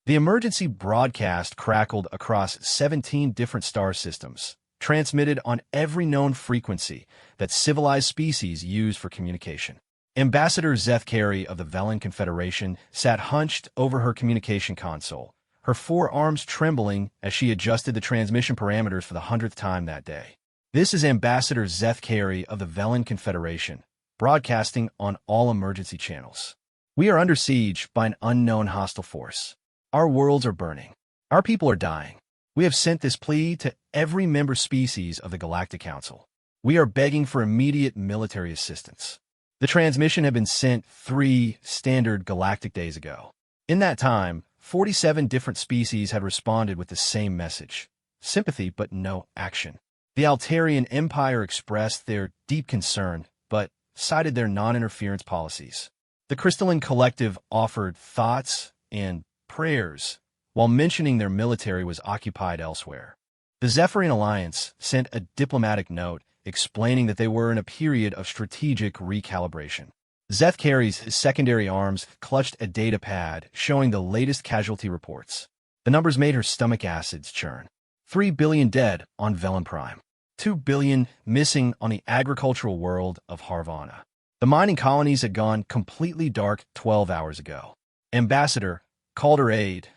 The emergency broadcast crackled across 17 different star systems, transmitted on every known frequency that civilized species use for communication. Ambassador Zeth Carey of the Velen Confederation sat hunched over her communication console, her forearms trembling as she adjusted the transmission parameters for the 100th time that day. This is Ambassador Zeth Carey of the Velen Confederation, broadcasting on all emergency channels. We are under siege by an unknown hostile force. Our worlds are burning. Our people are dying. We have sent this plea to every member species of the Galactic Council. We are begging for immediate military assistance. The transmission had been sent 3 standard galactic days ago. In that time, 47 different species had responded with the same message: sympathy but no action. The Altarian Empire expressed their deep concern, but cited their non-interference policies. The Crystalline Collective offered thoughts and prayers, while mentioning their military was occupied elsewhere. The Zephyrian Alliance sent a diplomatic note explaining that they were in a period of strategic recalibration. Zeth Carey's secondary arms clutched a data pad showing the latest casualty reports. The numbers made her stomach acids churn. 3 billion dead on Velen Prime. 2 billion missing on the agricultural world of Harvana. The mining colonies had gone completely dark 12 hours ago. Ambassador called her aide,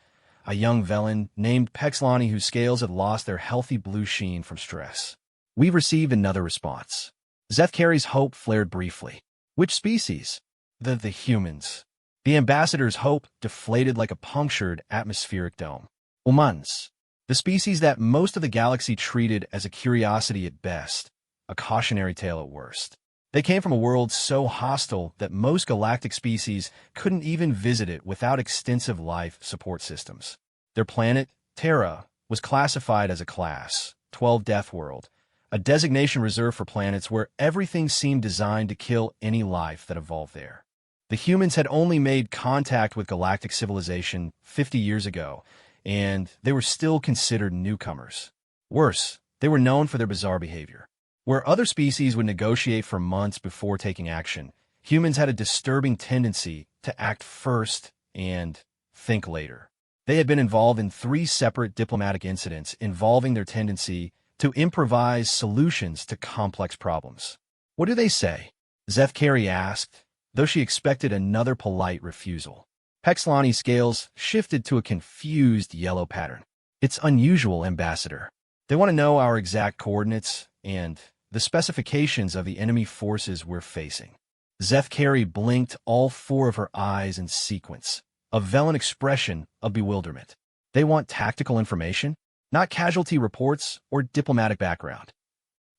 a young Velen named Pexlani whose scales had lost their healthy blue sheen from stress. We've received another response. Zeth Carey's hope flared briefly. Which species? The humans. The ambassador's hope deflated like a punctured atmospheric dome. Humans. The species that most of the galaxy treated as a curiosity at best, a cautionary tale at worst. They came from a world so hostile that most galactic species couldn't even visit it without extensive life support systems. Their planet, Terra, was classified as a Class 12 Death World, a designation reserved for planets where everything seemed designed to kill any life that evolved there. The humans had only made contact with galactic civilization 50 years ago, and they were still considered newcomers. Worse, they were known for their bizarre behavior. Where other species would negotiate for months before taking action, humans had a disturbing tendency to act first and think later. They had been involved in 3 separate diplomatic incidents involving their tendency to improvise solutions to complex problems. What do they say? Zeth Carey asked, though she expected another polite refusal. Pexlani's scales shifted to a confused yellow pattern. It's unusual, Ambassador. They want to know our exact coordinates and the specifications of the enemy forces we're facing. Zeth Carey blinked all 4 of her eyes in sequence, a Velen expression of bewilderment. They want tactical information, not casualty reports or diplomatic background.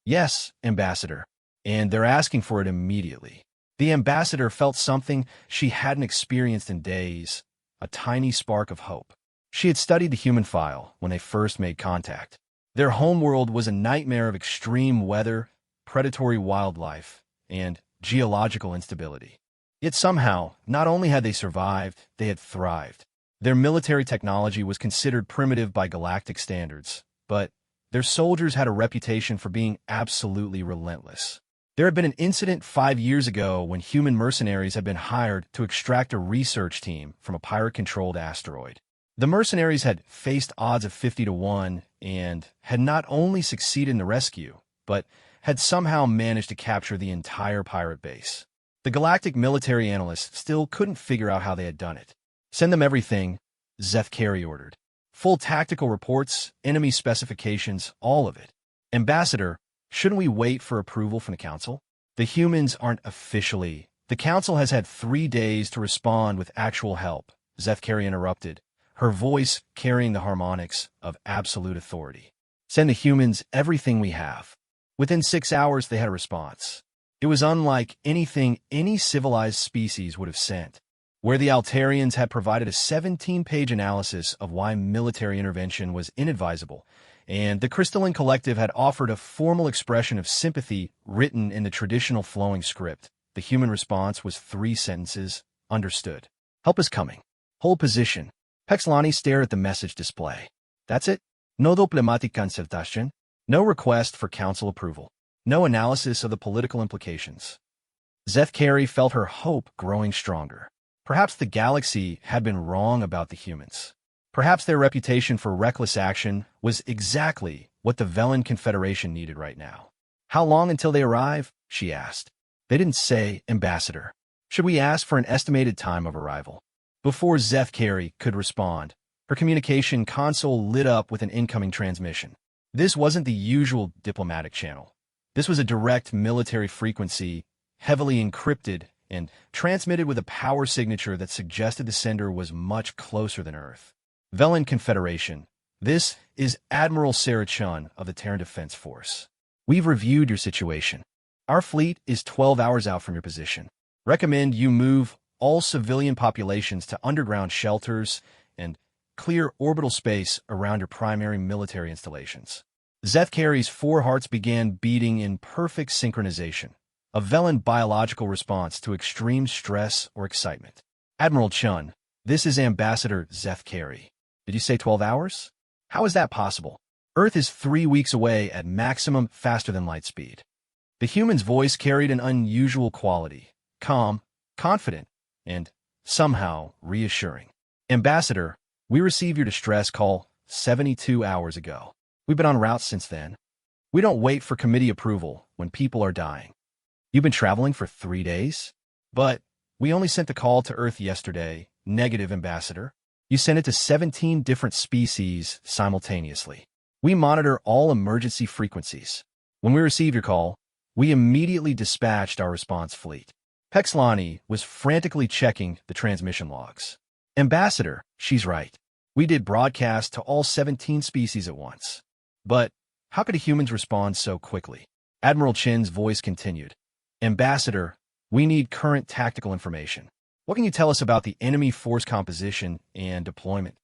Yes, Ambassador, and they're asking for it immediately. The ambassador felt something she hadn't experienced in days, a tiny spark of hope. She had studied the human file when they first made contact. Their homeworld was a nightmare of extreme weather, predatory wildlife, and geological instability. Yet somehow, not only had they survived, they had thrived. Their military technology was considered primitive by galactic standards, but their soldiers had a reputation for being absolutely relentless. There had been an incident 5 years ago when human mercenaries had been hired to extract a research team from a pirate-controlled asteroid. The mercenaries had faced odds of 50 to 1 and had not only succeeded in the rescue, but had somehow managed to capture the entire pirate base. The galactic military analysts still couldn't figure out how they had done it. Send them everything, Zeth Carey ordered. Full tactical reports, enemy specifications, all of it. Ambassador, shouldn't we wait for approval from the Council? The humans aren't officially. The Council has had 3 days to respond with actual help, Zeth Carey interrupted, her voice carrying the harmonics of absolute authority. Send the humans everything we have. Within 6 hours, they had a response. It was unlike anything any civilized species would have sent. Where the Altarians had provided a 17-page analysis of why military intervention was inadvisable, and the Crystalline Collective had offered a formal expression of sympathy written in the traditional flowing script, the human response was 3 sentences: understood. Help is coming. Hold position. Pexlani stared at the message display. That's it? No diplomatic consultation? No request for council approval? No analysis of the political implications? Zeth Carey felt her hope growing stronger. Perhaps the galaxy had been wrong about the humans. Perhaps their reputation for reckless action was exactly what the Velen Confederation needed right now. How long until they arrive? She asked. They didn't say, Ambassador. Should we ask for an estimated time of arrival? Before Zeth Carey could respond, her communication console lit up with an incoming transmission. This wasn't the usual diplomatic channel. This was a direct military frequency, heavily encrypted, and transmitted with a power signature that suggested the sender was much closer than Earth. Velen Confederation, this is Admiral Sarah Chun of the Terran Defense Force. We've reviewed your situation. Our fleet is 12 hours out from your position. Recommend you move all civilian populations to underground shelters and clear orbital space around your primary military installations. Zeth Carey's four hearts began beating in perfect synchronization, a Velen biological response to extreme stress or excitement. Admiral Chun, this is Ambassador Zeth Carey. Did you say 12 hours? How is that possible? Earth is 3 weeks away at maximum faster-than-light speed. The human's voice carried an unusual quality, calm, confident, and somehow reassuring. Ambassador, we received your distress call 72 hours ago. We've been en route since then. We don't wait for committee approval when people are dying. You've been traveling for 3 days? But we only sent the call to Earth yesterday. Negative, Ambassador. You sent it to 17 different species simultaneously. We monitor all emergency frequencies. When we received your call, we immediately dispatched our response fleet. Pexlani was frantically checking the transmission logs. Ambassador, she's right. We did broadcast to all 17 species at once. But how could humans respond so quickly? Admiral Chin's voice continued. Ambassador, we need current tactical information. What can you tell us about the enemy force composition and deployment?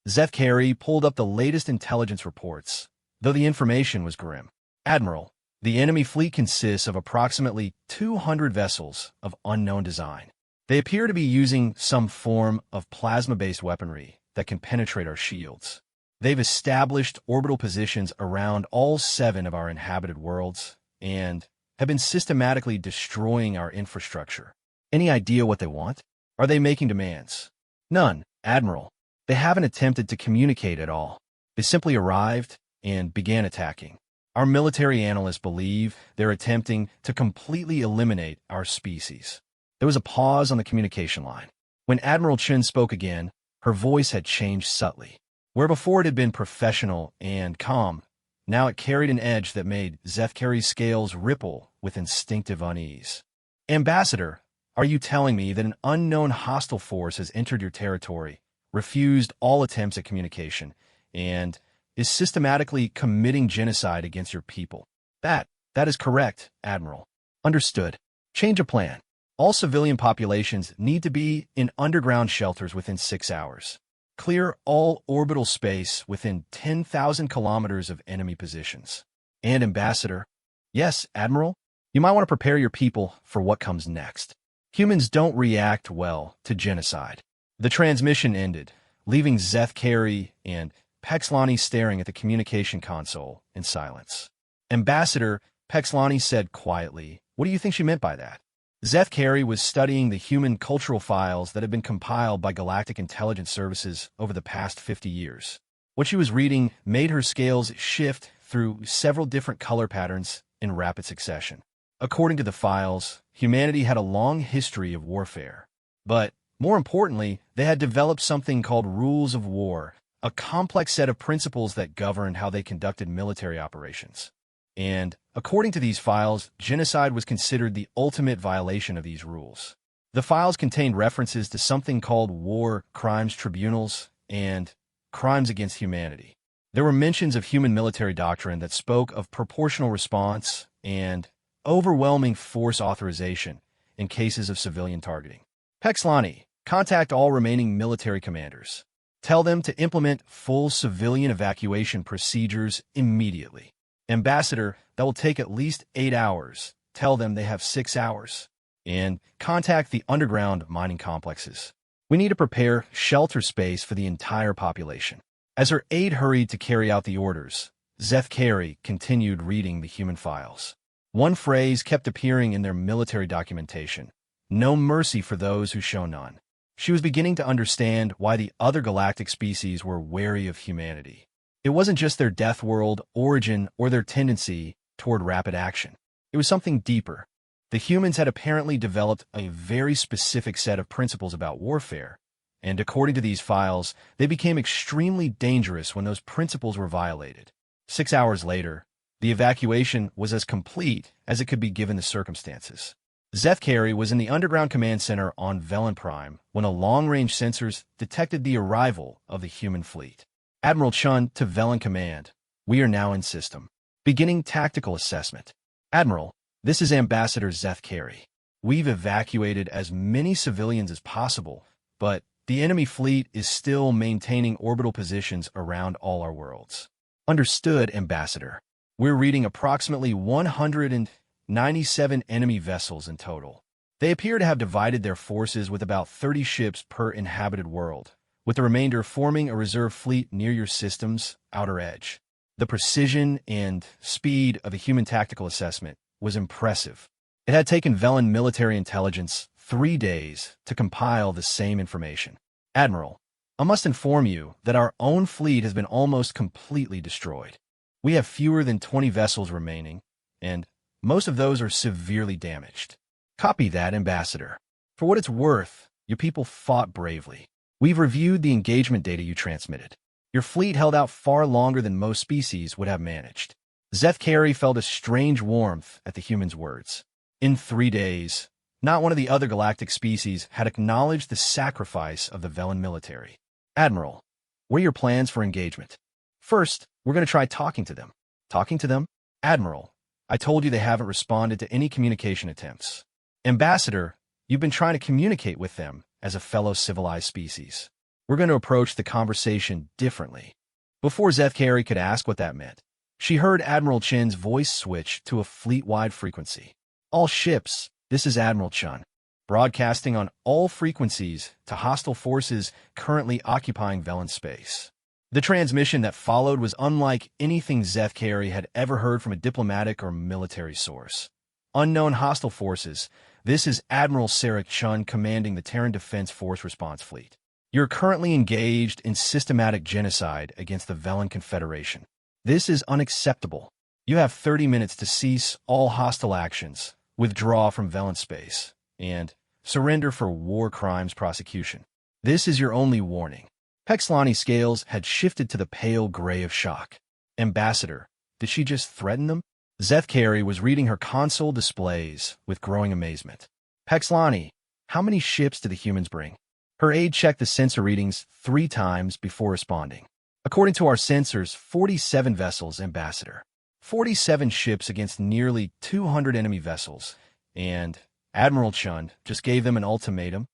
Zeth Carey pulled up the latest intelligence reports, though the information was grim. Admiral, the enemy fleet consists of approximately 200 vessels of unknown design. They appear to be using some form of plasma-based weaponry that can penetrate our shields. They've established orbital positions around all 7 of our inhabited worlds and have been systematically destroying our infrastructure. Any idea what they want? Are they making demands? None, Admiral. They haven't attempted to communicate at all. They simply arrived and began attacking. Our military analysts believe they're attempting to completely eliminate our species. There was a pause on the communication line. When Admiral Chun spoke again, her voice had changed subtly. Where before it had been professional and calm, now it carried an edge that made Zeth Carey's scales ripple with instinctive unease. Ambassador, are you telling me that an unknown hostile force has entered your territory, refused all attempts at communication, and is systematically committing genocide against your people? That is correct, Admiral. Understood. Change of plan. All civilian populations need to be in underground shelters within 6 hours. Clear all orbital space within 10,000 kilometers of enemy positions. And Ambassador, yes, Admiral, you might want to prepare your people for what comes next. Humans don't react well to genocide. The transmission ended, leaving Zeth Carey and Pexlani staring at the communication console in silence. Ambassador, Pexlani said quietly, what do you think she meant by that? Zeth Carey was studying the human cultural files that had been compiled by galactic intelligence services over the past 50 years. What she was reading made her scales shift through several different color patterns in rapid succession. According to the files, humanity had a long history of warfare. But, more importantly, they had developed something called rules of war, a complex set of principles that governed how they conducted military operations. And, according to these files, genocide was considered the ultimate violation of these rules. The files contained references to something called war crimes tribunals and crimes against humanity. There were mentions of human military doctrine that spoke of proportional response and overwhelming force authorization in cases of civilian targeting. Pexlani, contact all remaining military commanders. Tell them to implement full civilian evacuation procedures immediately. Ambassador, that will take at least 8 hours. Tell them they have 6 hours. And contact the underground mining complexes. We need to prepare shelter space for the entire population. As her aide hurried to carry out the orders, Zeth Carey continued reading the human files. One phrase kept appearing in their military documentation: no mercy for those who show none. She was beginning to understand why the other galactic species were wary of humanity. It wasn't just their death world, origin, or their tendency toward rapid action. It was something deeper. The humans had apparently developed a very specific set of principles about warfare, and according to these files, they became extremely dangerous when those principles were violated. 6 hours later, the evacuation was as complete as it could be given the circumstances. Zeth Carey was in the underground command center on Velen Prime when a long-range sensors detected the arrival of the human fleet. Admiral Chun to Velen Command. We are now in system. Beginning tactical assessment. Admiral, this is Ambassador Zeth Carey. We've evacuated as many civilians as possible, but the enemy fleet is still maintaining orbital positions around all our worlds. Understood, Ambassador. We're reading approximately 197 enemy vessels in total. They appear to have divided their forces with about 30 ships per inhabited world, with the remainder forming a reserve fleet near your system's outer edge. The precision and speed of a human tactical assessment was impressive. It had taken Velen military intelligence 3 days to compile the same information. Admiral, I must inform you that our own fleet has been almost completely destroyed. We have fewer than 20 vessels remaining, and most of those are severely damaged. Copy that, Ambassador. For what it's worth, your people fought bravely. We've reviewed the engagement data you transmitted. Your fleet held out far longer than most species would have managed. Zeth Carey felt a strange warmth at the human's words. In 3 days, not one of the other galactic species had acknowledged the sacrifice of the Velen military. Admiral, what are your plans for engagement? First, we're going to try talking to them. Talking to them? Admiral, I told you they haven't responded to any communication attempts. Ambassador, you've been trying to communicate with them as a fellow civilized species. We're going to approach the conversation differently. Before Zeth Carey could ask what that meant, she heard Admiral Chin's voice switch to a fleet-wide frequency. All ships, this is Admiral Chun, broadcasting on all frequencies to hostile forces currently occupying Velen space. The transmission that followed was unlike anything Zeth Carey had ever heard from a diplomatic or military source. Unknown hostile forces, this is Admiral Sarek Chun commanding the Terran Defense Force Response Fleet. You're currently engaged in systematic genocide against the Velen Confederation. This is unacceptable. You have 30 minutes to cease all hostile actions, withdraw from Velen space, and surrender for war crimes prosecution. This is your only warning. Pexlani's scales had shifted to the pale gray of shock. Ambassador, did she just threaten them? Zeth Carey was reading her console displays with growing amazement. Pexlani, how many ships do the humans bring? Her aide checked the sensor readings 3 times before responding. According to our sensors, 47 vessels, Ambassador. 47 ships against nearly 200 enemy vessels, and Admiral Chun just gave them an ultimatum?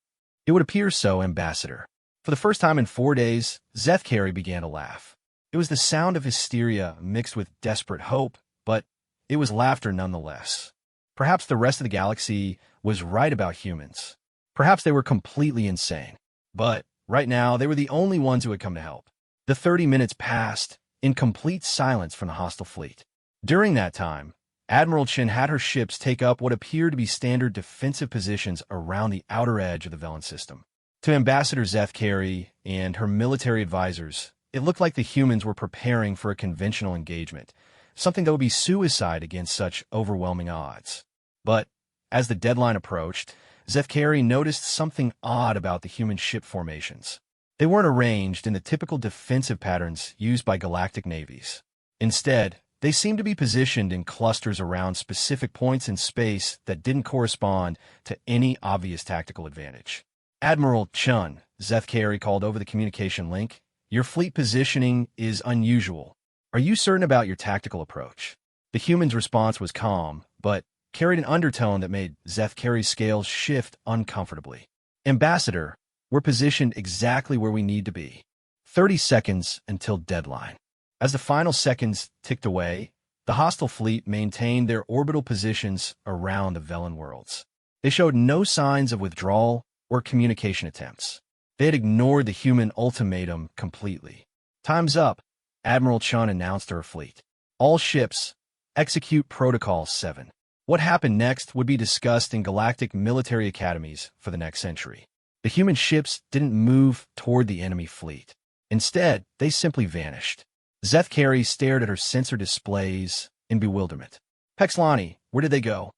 It would appear so, Ambassador. For the first time in 4 days, Zeth Carey began to laugh. It was the sound of hysteria mixed with desperate hope, but it was laughter nonetheless. Perhaps the rest of the galaxy was right about humans. Perhaps they were completely insane. But right now, they were the only ones who had come to help. The 30 minutes passed in complete silence from the hostile fleet. During that time, Admiral Chin had her ships take up what appeared to be standard defensive positions around the outer edge of the Velen system. To Ambassador Zeth Carey and her military advisors, it looked like the humans were preparing for a conventional engagement, something that would be suicide against such overwhelming odds. But as the deadline approached, Zeth Carey noticed something odd about the human ship formations. They weren't arranged in the typical defensive patterns used by galactic navies. Instead, they seemed to be positioned in clusters around specific points in space that didn't correspond to any obvious tactical advantage. Admiral Chun, Zeth Carey called over the communication link, your fleet positioning is unusual. Are you certain about your tactical approach? The human's response was calm, but carried an undertone that made Zeth Carey's scales shift uncomfortably. Ambassador, we're positioned exactly where we need to be. 30 seconds until deadline. As the final seconds ticked away, the hostile fleet maintained their orbital positions around the Velen worlds. They showed no signs of withdrawal or communication attempts. They had ignored the human ultimatum completely. Time's up, Admiral Chun announced to her fleet. All ships, execute Protocol 7. What happened next would be discussed in galactic military academies for the next century. The human ships didn't move toward the enemy fleet. Instead, they simply vanished. Zethkari stared at her sensor displays in bewilderment. Pexlani, where did they go?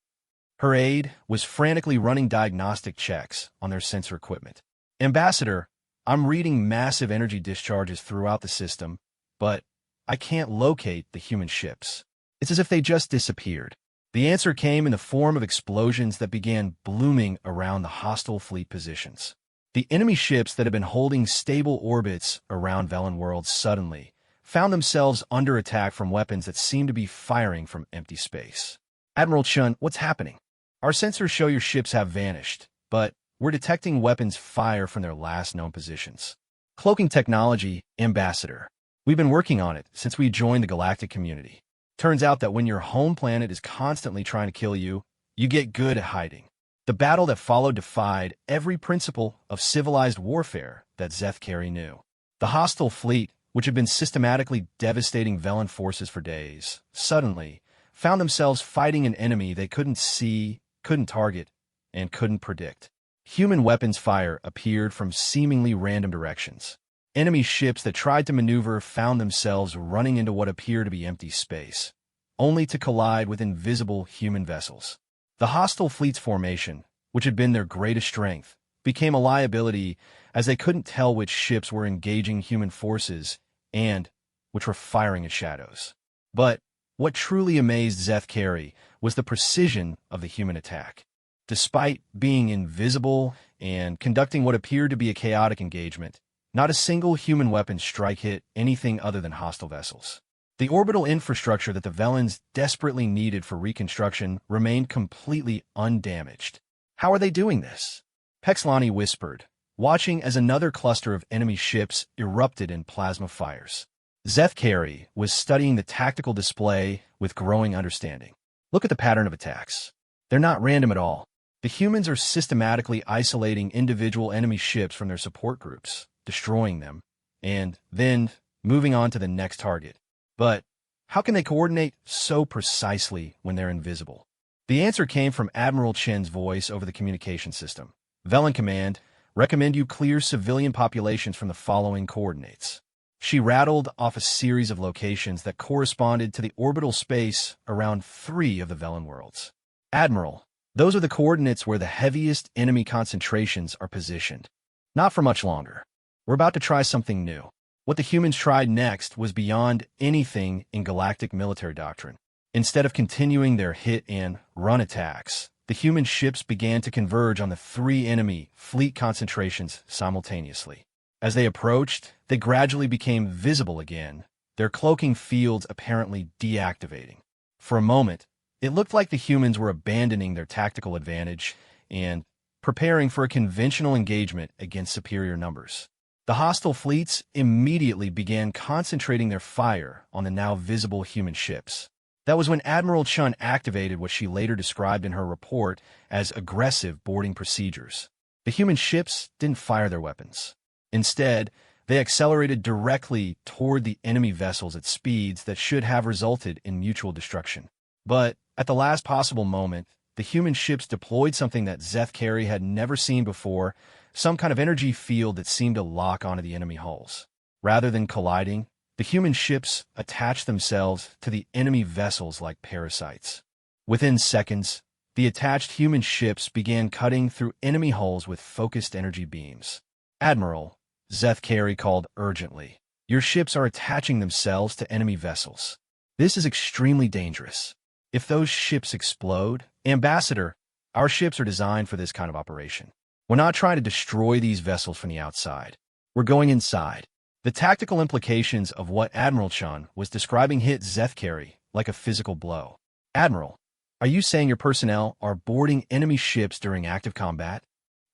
Her aide was frantically running diagnostic checks on their sensor equipment. Ambassador, I'm reading massive energy discharges throughout the system, but I can't locate the human ships. It's as if they just disappeared. The answer came in the form of explosions that began blooming around the hostile fleet positions. The enemy ships that had been holding stable orbits around Velen worlds suddenly found themselves under attack from weapons that seemed to be firing from empty space. Admiral Chun, what's happening? Our sensors show your ships have vanished, but we're detecting weapons fire from their last known positions. Cloaking technology, Ambassador. We've been working on it since we joined the galactic community. Turns out that when your home planet is constantly trying to kill you, you get good at hiding. The battle that followed defied every principle of civilized warfare that Zethkari knew. The hostile fleet, which had been systematically devastating Velen forces for days, suddenly found themselves fighting an enemy they couldn't see, couldn't target, and couldn't predict. Human weapons fire appeared from seemingly random directions. Enemy ships that tried to maneuver found themselves running into what appeared to be empty space, only to collide with invisible human vessels. The hostile fleet's formation, which had been their greatest strength, became a liability as they couldn't tell which ships were engaging human forces and which were firing at shadows. But what truly amazed Zethkari was the precision of the human attack. Despite being invisible and conducting what appeared to be a chaotic engagement, not a single human weapon strike hit anything other than hostile vessels. The orbital infrastructure that the Velens desperately needed for reconstruction remained completely undamaged. How are they doing this? Pexlani whispered, watching as another cluster of enemy ships erupted in plasma fires. Zethkari was studying the tactical display with growing understanding. Look at the pattern of attacks. They're not random at all. The humans are systematically isolating individual enemy ships from their support groups, destroying them, and then moving on to the next target. But how can they coordinate so precisely when they're invisible? The answer came from Admiral Chen's voice over the communication system. Velen Command, recommend you clear civilian populations from the following coordinates. She rattled off a series of locations that corresponded to the orbital space around 3 of the Velen worlds. Admiral, those are the coordinates where the heaviest enemy concentrations are positioned. Not for much longer. We're about to try something new. What the humans tried next was beyond anything in galactic military doctrine. Instead of continuing their hit-and-run attacks, the human ships began to converge on the 3 enemy fleet concentrations simultaneously. As they approached, they gradually became visible again, their cloaking fields apparently deactivating. For a moment, it looked like the humans were abandoning their tactical advantage and preparing for a conventional engagement against superior numbers. The hostile fleets immediately began concentrating their fire on the now visible human ships. That was when Admiral Chun activated what she later described in her report as aggressive boarding procedures. The human ships didn't fire their weapons. Instead, they accelerated directly toward the enemy vessels at speeds that should have resulted in mutual destruction. But at the last possible moment, the human ships deployed something that Zethkari had never seen before, some kind of energy field that seemed to lock onto the enemy hulls. Rather than colliding, the human ships attached themselves to the enemy vessels like parasites. Within seconds, the attached human ships began cutting through enemy hulls with focused energy beams. Admiral, Zethkari called urgently, your ships are attaching themselves to enemy vessels. This is extremely dangerous. If those ships explode, Ambassador, our ships are designed for this kind of operation. We're not trying to destroy these vessels from the outside. We're going inside. The tactical implications of what Admiral Chun was describing hit Zethkari like a physical blow. Admiral, are you saying your personnel are boarding enemy ships during active combat?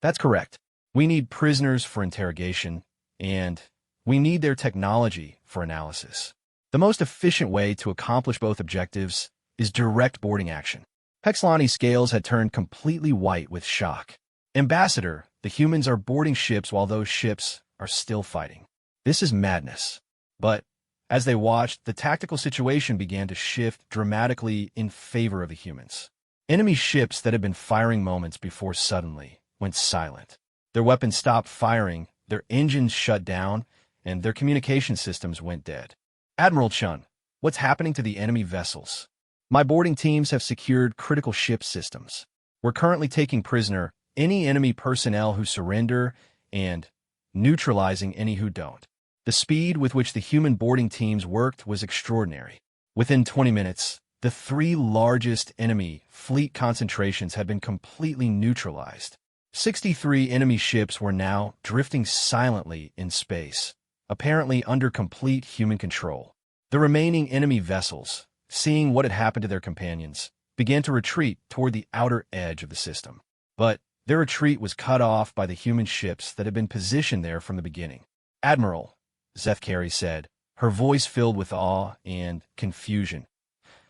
That's correct. We need prisoners for interrogation, and we need their technology for analysis. The most efficient way to accomplish both objectives is direct boarding action. Pexlani's scales had turned completely white with shock. Ambassador, the humans are boarding ships while those ships are still fighting. This is madness. But as they watched, the tactical situation began to shift dramatically in favor of the humans. Enemy ships that had been firing moments before suddenly went silent. Their weapons stopped firing, their engines shut down, and their communication systems went dead. Admiral Chun, what's happening to the enemy vessels? My boarding teams have secured critical ship systems. We're currently taking prisoner any enemy personnel who surrender and neutralizing any who don't. The speed with which the human boarding teams worked was extraordinary. Within 20 minutes, the 3 largest enemy fleet concentrations had been completely neutralized. 63 enemy ships were now drifting silently in space, apparently under complete human control. The remaining enemy vessels, seeing what had happened to their companions, began to retreat toward the outer edge of the system. But their retreat was cut off by the human ships that had been positioned there from the beginning. Admiral, Zethkari said, her voice filled with awe and confusion.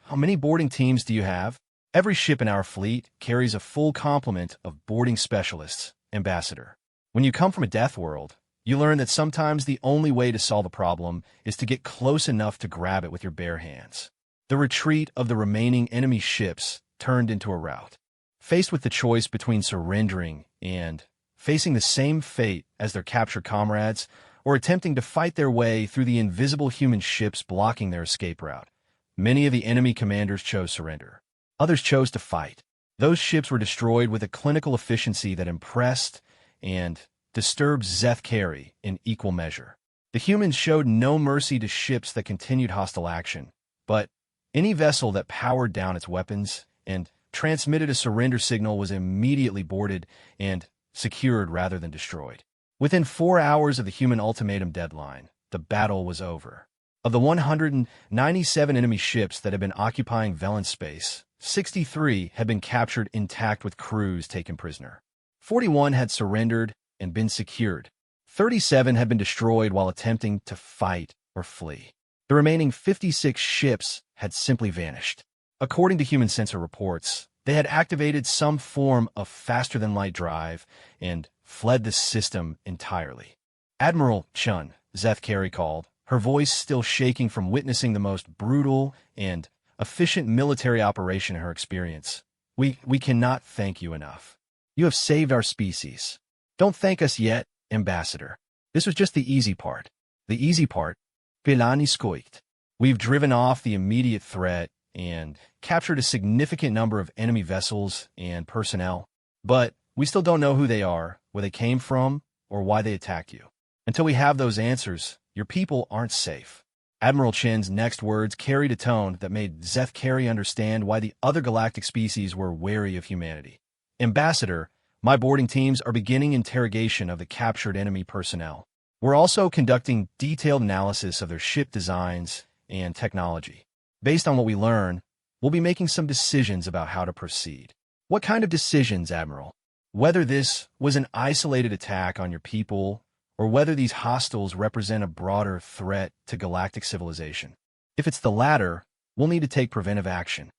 How many boarding teams do you have? Every ship in our fleet carries a full complement of boarding specialists, Ambassador. When you come from a death world, you learn that sometimes the only way to solve a problem is to get close enough to grab it with your bare hands. The retreat of the remaining enemy ships turned into a rout. Faced with the choice between surrendering and facing the same fate as their captured comrades, or attempting to fight their way through the invisible human ships blocking their escape route, many of the enemy commanders chose surrender. Others chose to fight. Those ships were destroyed with a clinical efficiency that impressed and disturbed Zethkari in equal measure. The humans showed no mercy to ships that continued hostile action, but any vessel that powered down its weapons and transmitted a surrender signal was immediately boarded and secured rather than destroyed. Within 4 hours of the human ultimatum deadline, the battle was over. Of the 197 enemy ships that had been occupying Velan space, 63 had been captured intact with crews taken prisoner. 41 had surrendered and been secured. 37 had been destroyed while attempting to fight or flee. The remaining 56 ships had simply vanished. According to human sensor reports, they had activated some form of faster-than-light drive and fled the system entirely. Admiral Chun, Zethkari called, her voice still shaking from witnessing the most brutal and efficient military operation in her experience. We cannot thank you enough. You have saved our species. Don't thank us yet, Ambassador. This was just the easy part. The easy part, Pilani skoikt. We've driven off the immediate threat and captured a significant number of enemy vessels and personnel, but we still don't know who they are, where they came from, or why they attacked you. Until we have those answers, your people aren't safe. Admiral Chin's next words carried a tone that made Zethkari understand why the other galactic species were wary of humanity. Ambassador, my boarding teams are beginning interrogation of the captured enemy personnel. We're also conducting detailed analysis of their ship designs and technology. Based on what we learn, we'll be making some decisions about how to proceed. What kind of decisions, Admiral? Whether this was an isolated attack on your people, or whether these hostiles represent a broader threat to galactic civilization. If it's the latter, we'll need to take preventive action.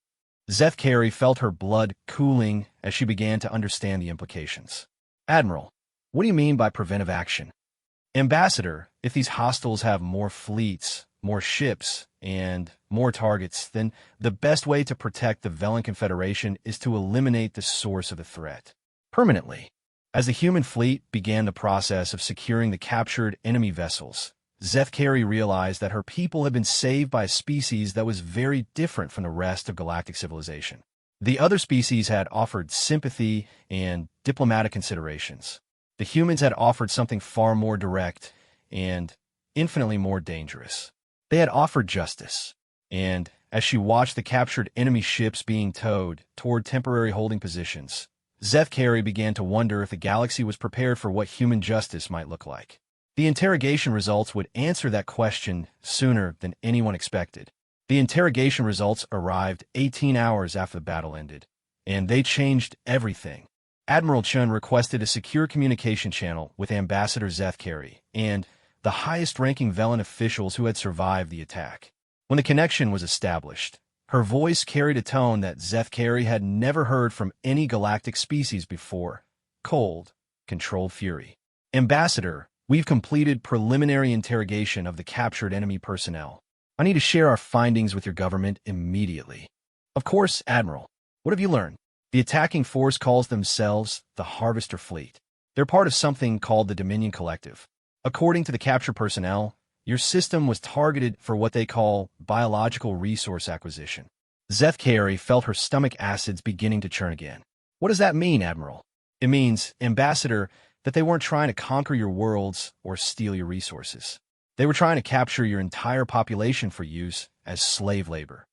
Zethkari felt her blood cooling as she began to understand the implications. Admiral, what do you mean by preventive action? Ambassador, if these hostiles have more fleets, more ships, and more targets, then the best way to protect the Velan Confederation is to eliminate the source of the threat permanently. As the human fleet began the process of securing the captured enemy vessels, Zethkari realized that her people had been saved by a species that was very different from the rest of galactic civilization. The other species had offered sympathy and diplomatic considerations. The humans had offered something far more direct and infinitely more dangerous. They had offered justice. And as she watched the captured enemy ships being towed toward temporary holding positions, Zethkari began to wonder if the galaxy was prepared for what human justice might look like. The interrogation results would answer that question sooner than anyone expected. The interrogation results arrived 18 hours after the battle ended, and they changed everything. Admiral Chun requested a secure communication channel with Ambassador Zethkari and the highest-ranking Velan officials who had survived the attack. When the connection was established, her voice carried a tone that Zethkari had never heard from any galactic species before: cold, controlled fury. Ambassador, we've completed preliminary interrogation of the captured enemy personnel. I need to share our findings with your government immediately. Of course, Admiral. What have you learned? The attacking force calls themselves the Harvester Fleet. They're part of something called the Dominion Collective. According to the captured personnel, your system was targeted for what they call biological resource acquisition. Zeth Carey felt her stomach acids beginning to churn again. What does that mean, Admiral? It means, Ambassador, that they weren't trying to conquer your worlds or steal your resources. They were trying to capture your entire population for use as slave labor.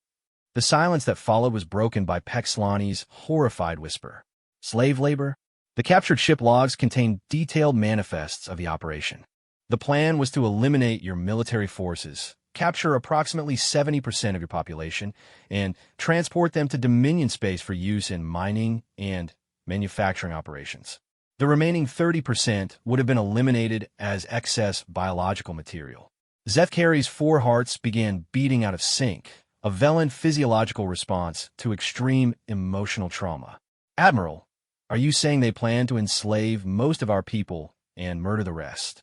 The silence that followed was broken by Pexlani's horrified whisper. Slave labor? The captured ship logs contained detailed manifests of the operation. The plan was to eliminate your military forces, capture approximately 70% of your population, and transport them to Dominion space for use in mining and manufacturing operations. The remaining 30% would have been eliminated as excess biological material. Zeth Carey's four hearts began beating out of sync, a Velen physiological response to extreme emotional trauma. Admiral, are you saying they plan to enslave most of our people and murder the rest?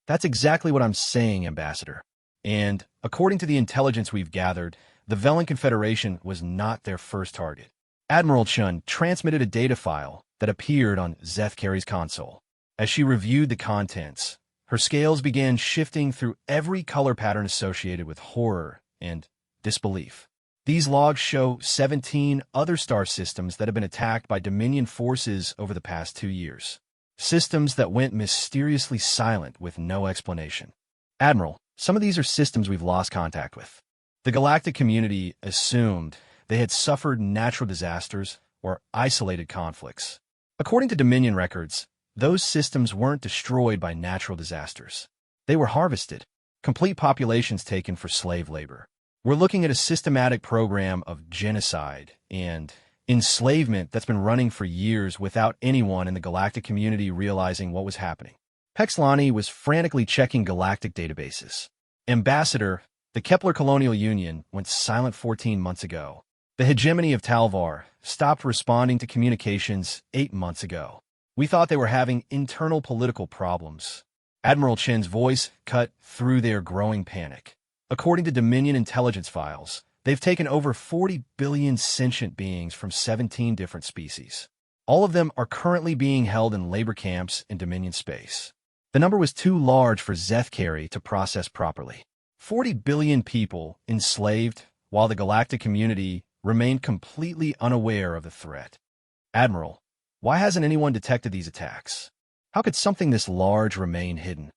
That's exactly what I'm saying, Ambassador. And, according to the intelligence we've gathered, the Velen Confederation was not their first target. Admiral Chun transmitted a data file that appeared on Zeth Carey's console. As she reviewed the contents, her scales began shifting through every color pattern associated with horror and disbelief. These logs show 17 other star systems that have been attacked by Dominion forces over the past 2 years. Systems that went mysteriously silent with no explanation. Admiral, some of these are systems we've lost contact with. The galactic community assumed they had suffered natural disasters or isolated conflicts. According to Dominion records, those systems weren't destroyed by natural disasters. They were harvested, complete populations taken for slave labor. We're looking at a systematic program of genocide and enslavement that's been running for years without anyone in the galactic community realizing what was happening. Pexlani was frantically checking galactic databases. Ambassador, the Kepler Colonial Union went silent 14 months ago. The hegemony of Talvar stopped responding to communications 8 months ago. We thought they were having internal political problems. Admiral Chen's voice cut through their growing panic. According to Dominion intelligence files, they've taken over 40 billion sentient beings from 17 different species. All of them are currently being held in labor camps in Dominion space. The number was too large for Zeth Carey to process properly. 40 billion people enslaved, while the galactic community remained completely unaware of the threat. Admiral, why hasn't anyone detected these attacks? How could something this large remain hidden?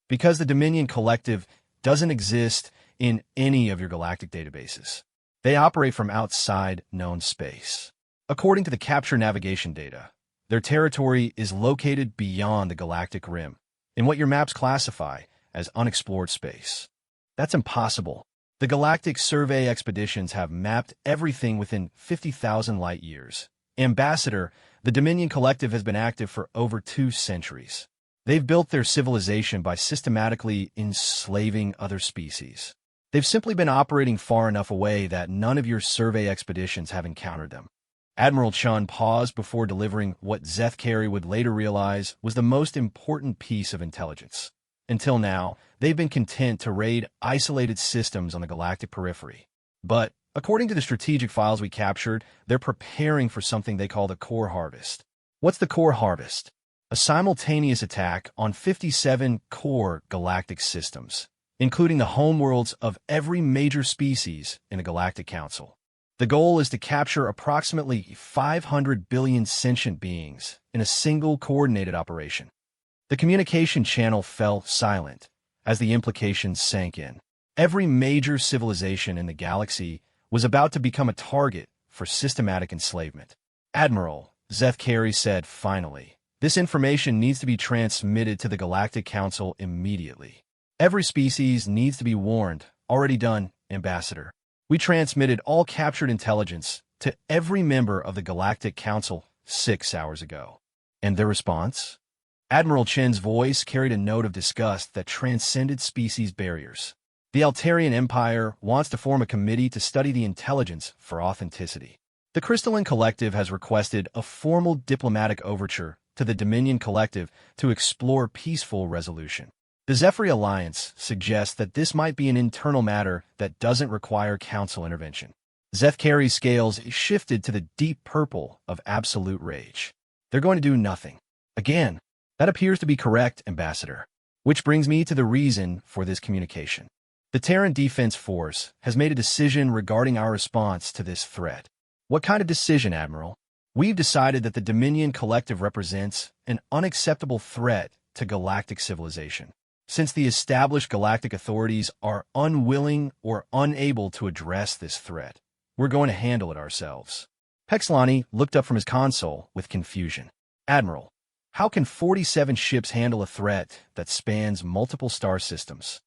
Because the Dominion Collective doesn't exist in any of your galactic databases. They operate from outside known space. According to the capture navigation data, their territory is located beyond the galactic rim, in what your maps classify as unexplored space. That's impossible. The galactic survey expeditions have mapped everything within 50,000 light years. Ambassador, the Dominion Collective has been active for over 2 centuries. They've built their civilization by systematically enslaving other species. They've simply been operating far enough away that none of your survey expeditions have encountered them. Admiral Chun paused before delivering what Zeth Carey would later realize was the most important piece of intelligence. Until now, they've been content to raid isolated systems on the galactic periphery. But, according to the strategic files we captured, they're preparing for something they call the core harvest. What's the core harvest? A simultaneous attack on 57 core galactic systems, including the homeworlds of every major species in the Galactic Council. The goal is to capture approximately 500 billion sentient beings in a single coordinated operation. The communication channel fell silent as the implications sank in. Every major civilization in the galaxy was about to become a target for systematic enslavement. Admiral, Zeth Carey said finally, this information needs to be transmitted to the Galactic Council immediately. Every species needs to be warned. Already done, Ambassador. We transmitted all captured intelligence to every member of the Galactic Council 6 hours ago. And their response? Admiral Chen's voice carried a note of disgust that transcended species barriers. The Altarian Empire wants to form a committee to study the intelligence for authenticity. The Crystalline Collective has requested a formal diplomatic overture to the Dominion Collective to explore peaceful resolution. The Zephyr Alliance suggests that this might be an internal matter that doesn't require council intervention. Zeth Carey's scales shifted to the deep purple of absolute rage. They're going to do nothing. Again, That appears to be correct, Ambassador. Which brings me to the reason for this communication. The Terran Defense Force has made a decision regarding our response to this threat. What kind of decision, Admiral? We've decided that the Dominion Collective represents an unacceptable threat to galactic civilization. Since the established galactic authorities are unwilling or unable to address this threat, we're going to handle it ourselves. Pexlani looked up from his console with confusion. Admiral, how can 47 ships handle a threat that spans multiple star systems?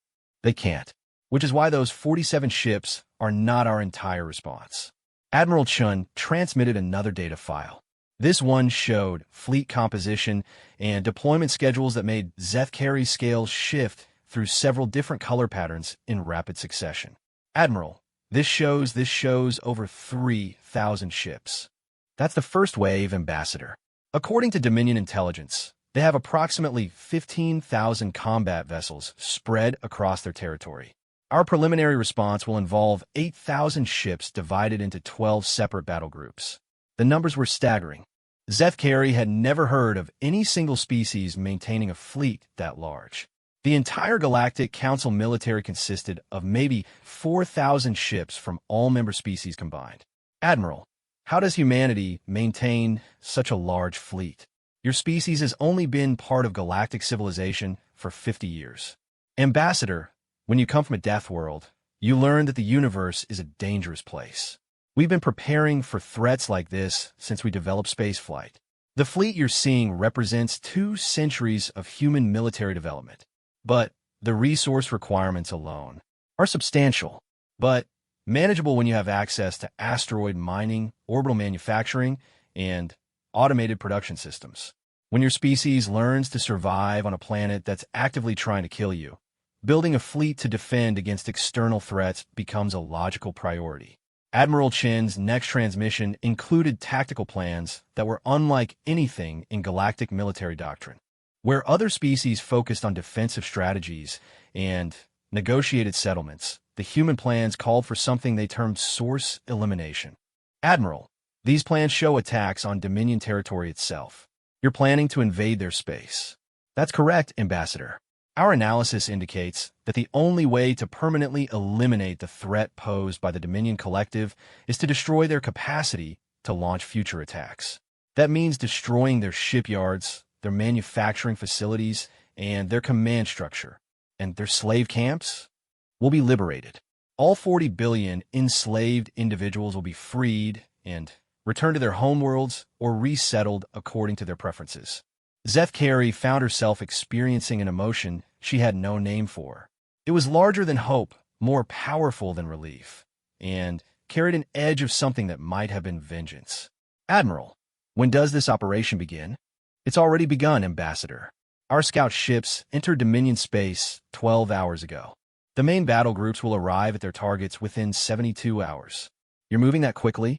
They can't, which is why those 47 ships are not our entire response. Admiral Chun transmitted another data file. This one showed fleet composition and deployment schedules that made Zeth Carey's scales shift through several different color patterns in rapid succession. Admiral, this shows over 3,000 ships. That's the first wave, Ambassador. According to Dominion intelligence, they have approximately 15,000 combat vessels spread across their territory. Our preliminary response will involve 8,000 ships divided into 12 separate battle groups. The numbers were staggering. Zeth Carey had never heard of any single species maintaining a fleet that large. The entire Galactic Council military consisted of maybe 4,000 ships from all member species combined. Admiral, how does humanity maintain such a large fleet? Your species has only been part of galactic civilization for 50 years. Ambassador, when you come from a death world, you learn that the universe is a dangerous place. We've been preparing for threats like this since we developed spaceflight. The fleet you're seeing represents 2 centuries of human military development. But the resource requirements alone are substantial, but manageable when you have access to asteroid mining, orbital manufacturing, and automated production systems. When your species learns to survive on a planet that's actively trying to kill you, building a fleet to defend against external threats becomes a logical priority. Admiral Chen's next transmission included tactical plans that were unlike anything in galactic military doctrine. Where other species focused on defensive strategies and negotiated settlements, the human plans called for something they termed source elimination. Admiral, these plans show attacks on Dominion territory itself. You're planning to invade their space. That's correct, Ambassador. Our analysis indicates that the only way to permanently eliminate the threat posed by the Dominion Collective is to destroy their capacity to launch future attacks. That means destroying their shipyards, their manufacturing facilities, and their command structure. And their slave camps will be liberated. All 40 billion enslaved individuals will be freed and returned to their homeworlds or resettled according to their preferences. Zeth Carey found herself experiencing an emotion she had no name for. It was larger than hope, more powerful than relief, and carried an edge of something that might have been vengeance. Admiral, when does this operation begin? It's already begun, Ambassador. Our scout ships entered Dominion space 12 hours ago. The main battle groups will arrive at their targets within 72 hours. You're moving that quickly?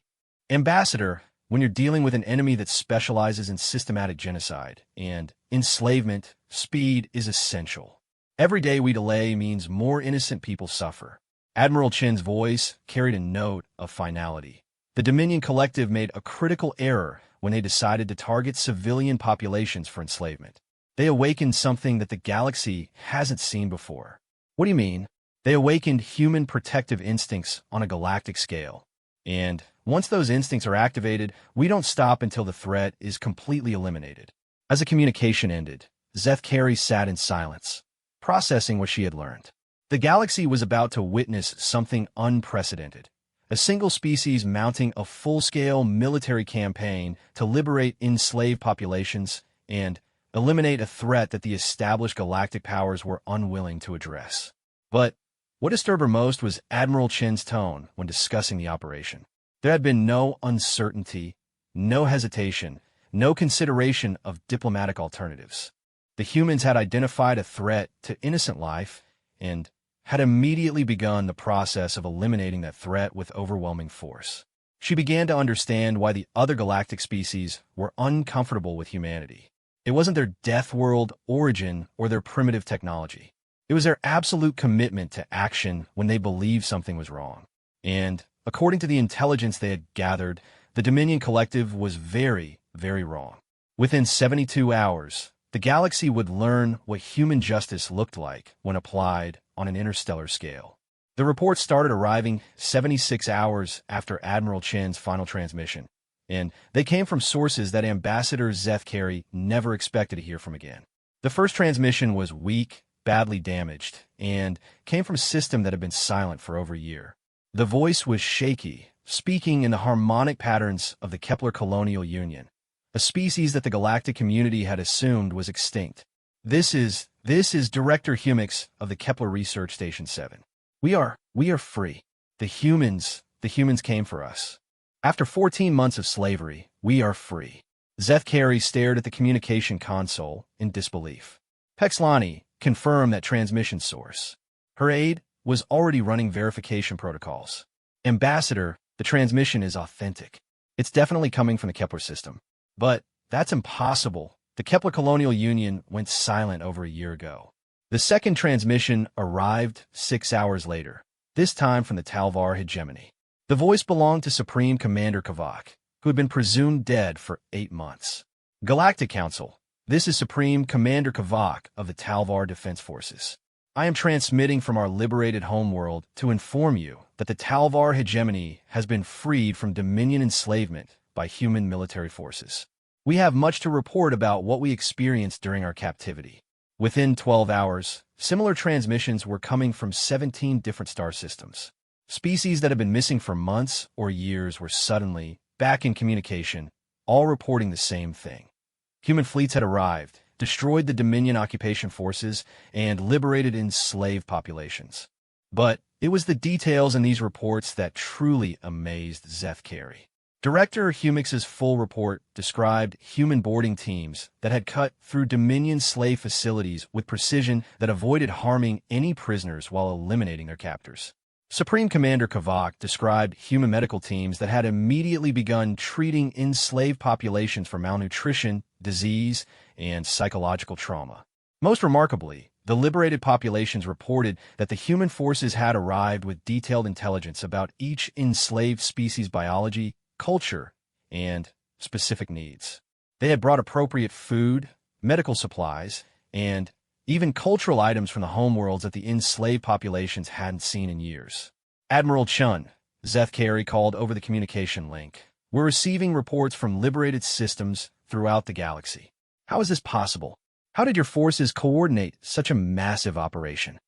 Ambassador, when you're dealing with an enemy that specializes in systematic genocide and enslavement, speed is essential. Every day we delay means more innocent people suffer. Admiral Chen's voice carried a note of finality. The Dominion Collective made a critical error when they decided to target civilian populations for enslavement. They awakened something that the galaxy hasn't seen before. What do you mean? They awakened human protective instincts on a galactic scale. And once those instincts are activated, we don't stop until the threat is completely eliminated. As the communication ended, Zeth Carey sat in silence, processing what she had learned. The galaxy was about to witness something unprecedented. A single species mounting a full-scale military campaign to liberate enslaved populations and eliminate a threat that the established galactic powers were unwilling to address. But what disturbed her most was Admiral Chen's tone when discussing the operation. There had been no uncertainty, no hesitation, no consideration of diplomatic alternatives. The humans had identified a threat to innocent life and had immediately begun the process of eliminating that threat with overwhelming force. She began to understand why the other galactic species were uncomfortable with humanity. It wasn't their death world origin or their primitive technology. It was their absolute commitment to action when they believed something was wrong. And, according to the intelligence they had gathered, the Dominion Collective was very, very wrong. Within 72 hours, the galaxy would learn what human justice looked like when applied on an interstellar scale. The reports started arriving 76 hours after Admiral Chen's final transmission, and they came from sources that Ambassador Zeth Carey never expected to hear from again. The first transmission was weak, badly damaged, and came from a system that had been silent for over a year. The voice was shaky, speaking in the harmonic patterns of the Kepler Colonial Union, a species that the galactic community had assumed was extinct. This is Director Humix of the Kepler Research Station 7. We are free. The humans came for us. After 14 months of slavery, we are free. Zeth Carey stared at the communication console in disbelief. Pexlani confirmed that transmission source. Her aide was already running verification protocols. Ambassador, the transmission is authentic. It's definitely coming from the Kepler system. But that's impossible. The Kepler Colonial Union went silent over a year ago. The second transmission arrived 6 hours later, this time from the Talvar hegemony. The voice belonged to Supreme Commander Kavak, who had been presumed dead for 8 months. Galactic Council, this is Supreme Commander Kavak of the Talvar Defense Forces. I am transmitting from our liberated homeworld to inform you that the Talvar hegemony has been freed from Dominion enslavement by human military forces. We have much to report about what we experienced during our captivity. Within 12 hours, similar transmissions were coming from 17 different star systems. Species that had been missing for months or years were suddenly back in communication, all reporting the same thing. Human fleets had arrived, destroyed the Dominion occupation forces, and liberated enslaved populations. But it was the details in these reports that truly amazed Zeth Carey. Director Humix's full report described human boarding teams that had cut through Dominion slave facilities with precision that avoided harming any prisoners while eliminating their captors. Supreme Commander Kavak described human medical teams that had immediately begun treating enslaved populations for malnutrition, disease, and psychological trauma. Most remarkably, the liberated populations reported that the human forces had arrived with detailed intelligence about each enslaved species' biology, culture, and specific needs. They had brought appropriate food, medical supplies, and even cultural items from the homeworlds that the enslaved populations hadn't seen in years. Admiral Chun, Zeth Carey called over the communication link. We're receiving reports from liberated systems throughout the galaxy. How is this possible? How did your forces coordinate such a massive operation?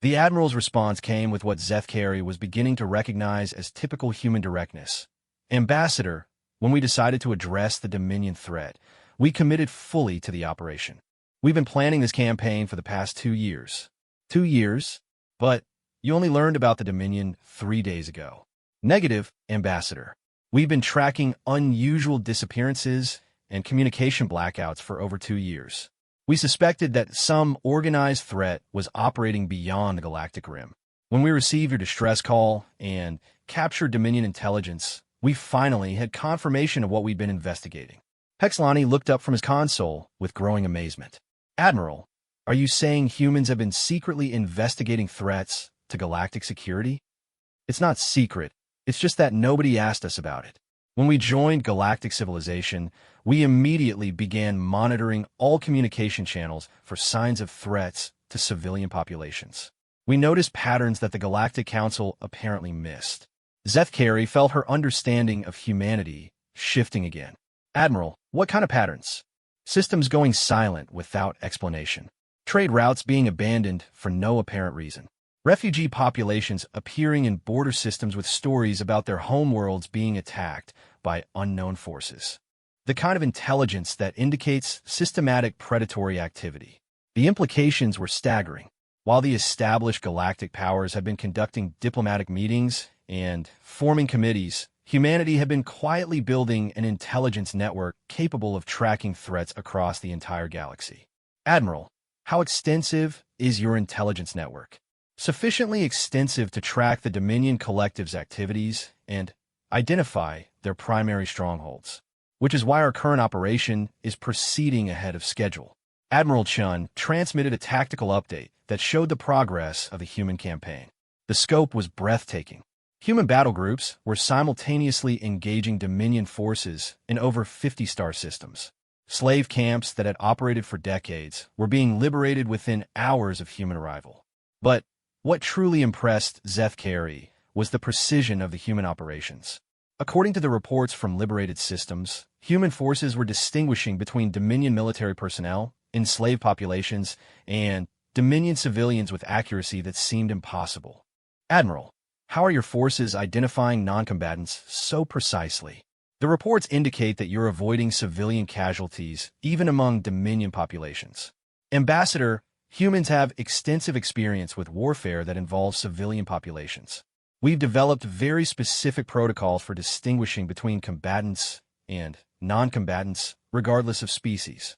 The Admiral's response came with what Zeth Carey was beginning to recognize as typical human directness. Ambassador, when we decided to address the Dominion threat, we committed fully to the operation. We've been planning this campaign for the past 2 years. 2 years? But you only learned about the Dominion 3 days ago. Negative, Ambassador. We've been tracking unusual disappearances and communication blackouts for over 2 years. We suspected that some organized threat was operating beyond the galactic rim. When we received your distress call and captured Dominion intelligence, we finally had confirmation of what we'd been investigating. Pexlani looked up from his console with growing amazement. Admiral, are you saying humans have been secretly investigating threats to galactic security? It's not secret, it's just that nobody asked us about it. When we joined galactic civilization, we immediately began monitoring all communication channels for signs of threats to civilian populations. We noticed patterns that the Galactic Council apparently missed. Zeth Carey felt her understanding of humanity shifting again. Admiral, what kind of patterns? Systems going silent without explanation. Trade routes being abandoned for no apparent reason. Refugee populations appearing in border systems with stories about their homeworlds being attacked by unknown forces. The kind of intelligence that indicates systematic predatory activity. The implications were staggering. While the established galactic powers had been conducting diplomatic meetings and forming committees, humanity had been quietly building an intelligence network capable of tracking threats across the entire galaxy. Admiral, how extensive is your intelligence network? Sufficiently extensive to track the Dominion Collective's activities and identify their primary strongholds, which is why our current operation is proceeding ahead of schedule. Admiral Chun transmitted a tactical update that showed the progress of the human campaign. The scope was breathtaking. Human battle groups were simultaneously engaging Dominion forces in over 50 star systems. Slave camps that had operated for decades were being liberated within hours of human arrival. But what truly impressed Zeth Carey was the precision of the human operations. According to the reports from liberated systems, human forces were distinguishing between Dominion military personnel, enslaved populations, and Dominion civilians with accuracy that seemed impossible. Admiral, how are your forces identifying non-combatants so precisely? The reports indicate that you're avoiding civilian casualties even among Dominion populations. Ambassador, humans have extensive experience with warfare that involves civilian populations. We've developed very specific protocols for distinguishing between combatants and non-combatants, regardless of species.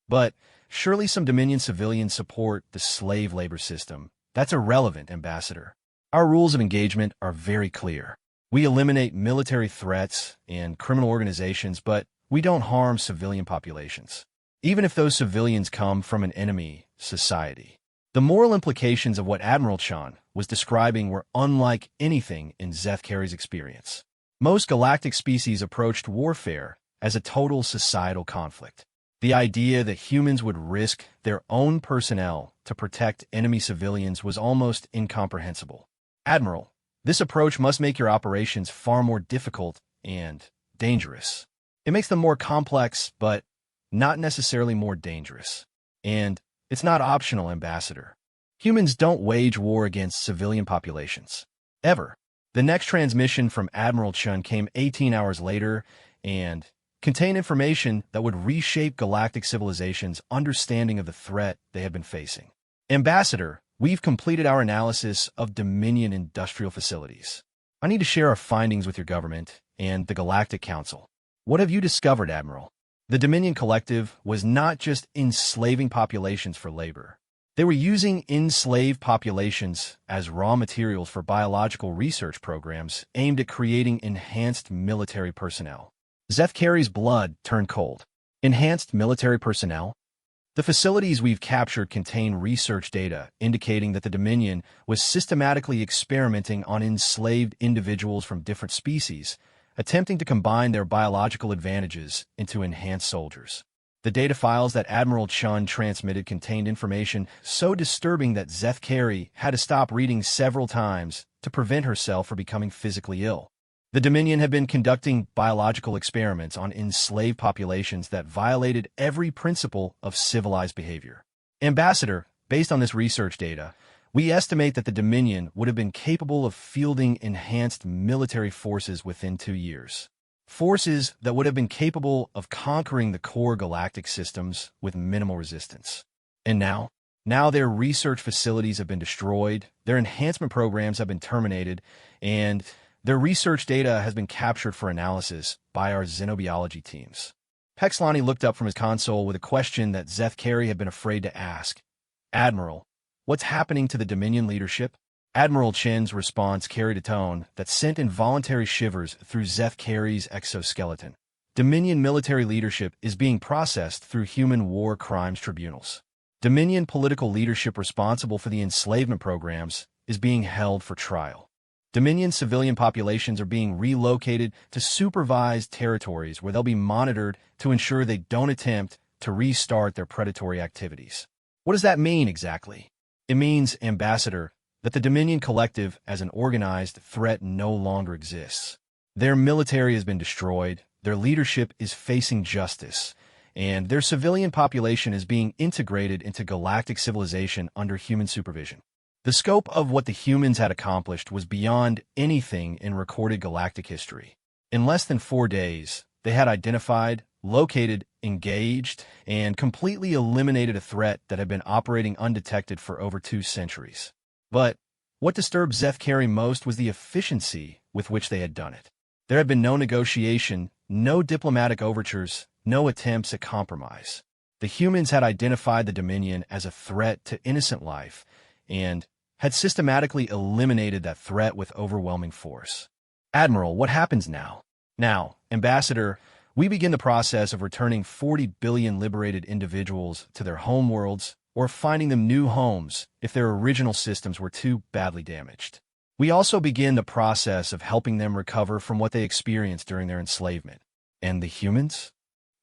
But surely some Dominion civilians support the slave labor system. That's irrelevant, Ambassador. Our rules of engagement are very clear. We eliminate military threats and criminal organizations, but we don't harm civilian populations, even if those civilians come from an enemy society. The moral implications of what Admiral Chan was describing were unlike anything in Zeth Carey's experience. Most galactic species approached warfare as a total societal conflict. The idea that humans would risk their own personnel to protect enemy civilians was almost incomprehensible. Admiral, this approach must make your operations far more difficult and dangerous. It makes them more complex, but not necessarily more dangerous. And it's not optional, Ambassador. Humans don't wage war against civilian populations. Ever. The next transmission from Admiral Chun came 18 hours later and contained information that would reshape galactic civilization's understanding of the threat they had been facing. Ambassador, we've completed our analysis of Dominion industrial facilities. I need to share our findings with your government and the Galactic Council. What have you discovered, Admiral? The Dominion Collective was not just enslaving populations for labor. They were using enslaved populations as raw materials for biological research programs aimed at creating enhanced military personnel. Zeth Carey's blood turned cold. Enhanced military personnel? The facilities we've captured contain research data indicating that the Dominion was systematically experimenting on enslaved individuals from different species, attempting to combine their biological advantages into enhanced soldiers. The data files that Admiral Chun transmitted contained information so disturbing that Zeth Carey had to stop reading several times to prevent herself from becoming physically ill. The Dominion had been conducting biological experiments on enslaved populations that violated every principle of civilized behavior. Ambassador, based on this research data, we estimate that the Dominion would have been capable of fielding enhanced military forces within 2 years. Forces that would have been capable of conquering the core galactic systems with minimal resistance. And now their research facilities have been destroyed, their enhancement programs have been terminated, and their research data has been captured for analysis by our xenobiology teams. Pexlani looked up from his console with a question that Zeth Carey had been afraid to ask. Admiral, what's happening to the Dominion leadership? Admiral Chen's response carried a tone that sent involuntary shivers through Zeth Carey's exoskeleton. Dominion military leadership is being processed through human war crimes tribunals. Dominion political leadership responsible for the enslavement programs is being held for trial. Dominion civilian populations are being relocated to supervised territories where they'll be monitored to ensure they don't attempt to restart their predatory activities. What does that mean exactly? It means, Ambassador, that the Dominion Collective as an organized threat no longer exists. Their military has been destroyed, their leadership is facing justice, and their civilian population is being integrated into galactic civilization under human supervision. The scope of what the humans had accomplished was beyond anything in recorded galactic history. In less than 4 days, they had identified, located, engaged, and completely eliminated a threat that had been operating undetected for over 2 centuries. But what disturbed Zeth Carey most was the efficiency with which they had done it. There had been no negotiation, no diplomatic overtures, no attempts at compromise. The humans had identified the Dominion as a threat to innocent life and had systematically eliminated that threat with overwhelming force. Admiral, what happens now? Now, Ambassador, we begin the process of returning 40 billion liberated individuals to their homeworlds or finding them new homes if their original systems were too badly damaged. We also begin the process of helping them recover from what they experienced during their enslavement. And the humans?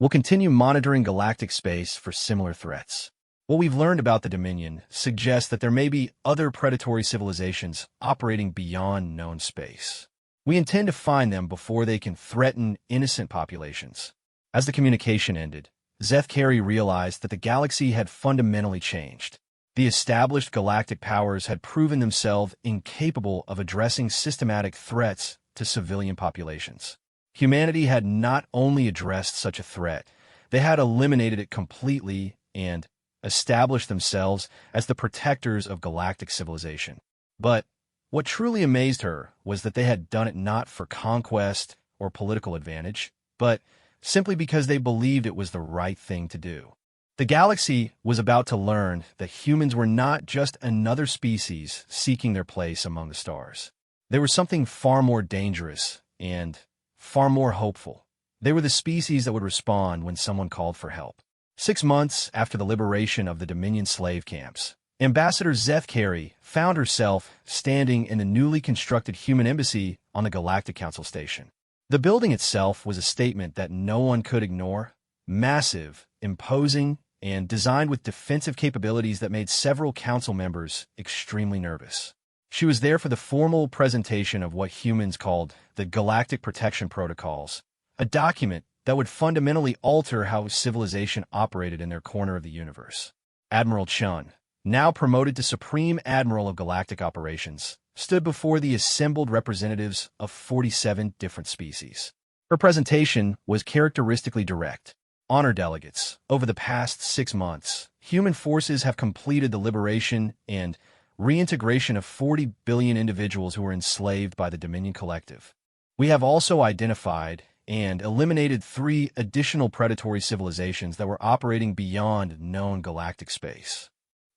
We'll continue monitoring galactic space for similar threats. What we've learned about the Dominion suggests that there may be other predatory civilizations operating beyond known space. We intend to find them before they can threaten innocent populations. As the communication ended, Zeth realized that the galaxy had fundamentally changed. The established galactic powers had proven themselves incapable of addressing systematic threats to civilian populations. Humanity had not only addressed such a threat, they had eliminated it completely and established themselves as the protectors of galactic civilization. But what truly amazed her was that they had done it not for conquest or political advantage, but simply because they believed it was the right thing to do. The galaxy was about to learn that humans were not just another species seeking their place among the stars. They were something far more dangerous and far more hopeful. They were the species that would respond when someone called for help. 6 months after the liberation of the Dominion slave camps, Ambassador Zeth found herself standing in the newly constructed human embassy on the Galactic Council station. The building itself was a statement that no one could ignore: massive, imposing, and designed with defensive capabilities that made several council members extremely nervous. She was there for the formal presentation of what humans called the Galactic Protection Protocols, a document that would fundamentally alter how civilization operated in their corner of the universe. Admiral Chun, now promoted to Supreme Admiral of Galactic Operations, stood before the assembled representatives of 47 different species. Her presentation was characteristically direct. Honor delegates, over the past 6 months, human forces have completed the liberation and reintegration of 40 billion individuals who were enslaved by the Dominion Collective. We have also identified and eliminated 3 additional predatory civilizations that were operating beyond known galactic space.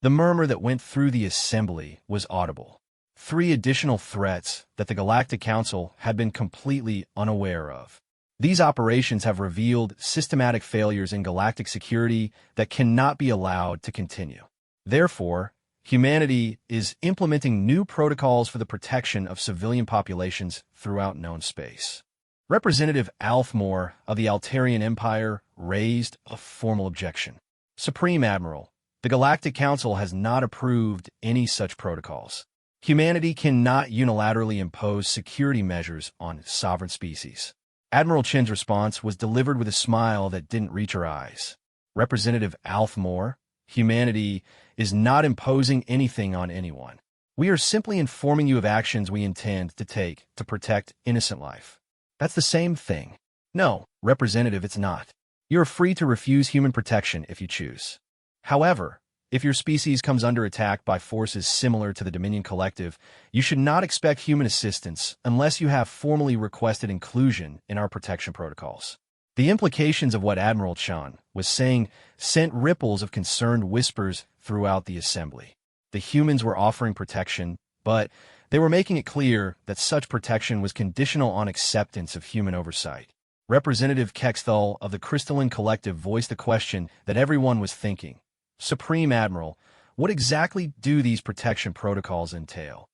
The murmur that went through the assembly was audible. 3 additional threats that the Galactic Council had been completely unaware of. These operations have revealed systematic failures in galactic security that cannot be allowed to continue. Therefore, humanity is implementing new protocols for the protection of civilian populations throughout known space. Representative Alfmore of the Altarian Empire raised a formal objection. Supreme Admiral, the Galactic Council has not approved any such protocols. Humanity cannot unilaterally impose security measures on sovereign species. Admiral Chen's response was delivered with a smile that didn't reach her eyes. Representative Alfmore, humanity is not imposing anything on anyone. We are simply informing you of actions we intend to take to protect innocent life. That's the same thing. No, Representative, it's not. You're free to refuse human protection if you choose. However, if your species comes under attack by forces similar to the Dominion Collective, you should not expect human assistance unless you have formally requested inclusion in our protection protocols. The implications of what Admiral Chan was saying sent ripples of concerned whispers throughout the assembly. The humans were offering protection, but they were making it clear that such protection was conditional on acceptance of human oversight. Representative Kexthal of the Crystalline Collective voiced the question that everyone was thinking. Supreme Admiral, what exactly do these protection protocols entail?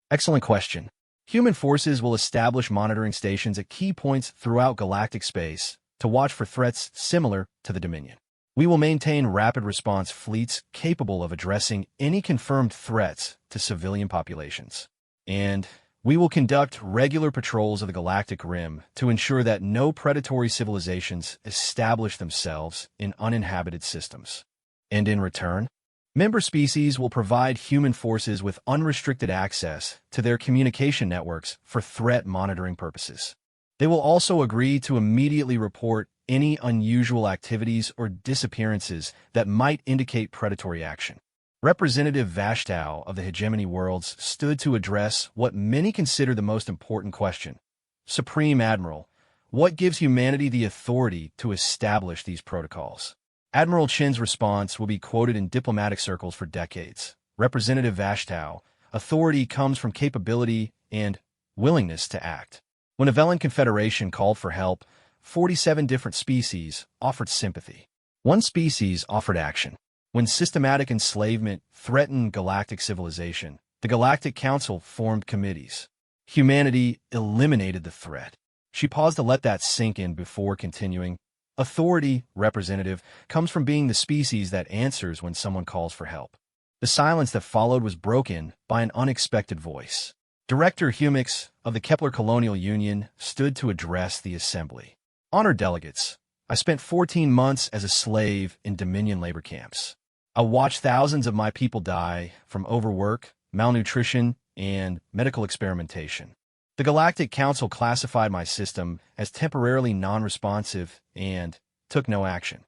Excellent question. Human forces will establish monitoring stations at key points throughout galactic space to watch for threats similar to the Dominion. We will maintain rapid response fleets capable of addressing any confirmed threats to civilian populations. And we will conduct regular patrols of the galactic rim to ensure that no predatory civilizations establish themselves in uninhabited systems. And in return, member species will provide human forces with unrestricted access to their communication networks for threat monitoring purposes. They will also agree to immediately report any unusual activities or disappearances that might indicate predatory action. Representative Vashtow of the Hegemony Worlds stood to address what many consider the most important question. Supreme Admiral, what gives humanity the authority to establish these protocols? Admiral Chen's response will be quoted in diplomatic circles for decades. Representative Vashtow, authority comes from capability and willingness to act. When a Velan Confederation called for help, 47 different species offered sympathy. One species offered action. When systematic enslavement threatened galactic civilization, the Galactic Council formed committees. Humanity eliminated the threat. She paused to let that sink in before continuing. Authority, representative, comes from being the species that answers when someone calls for help. The silence that followed was broken by an unexpected voice. Director Humix of the Kepler Colonial Union stood to address the assembly. Honored delegates, I spent 14 months as a slave in Dominion labor camps. I watched thousands of my people die from overwork, malnutrition, and medical experimentation. The Galactic Council classified my system as temporarily non-responsive and took no action.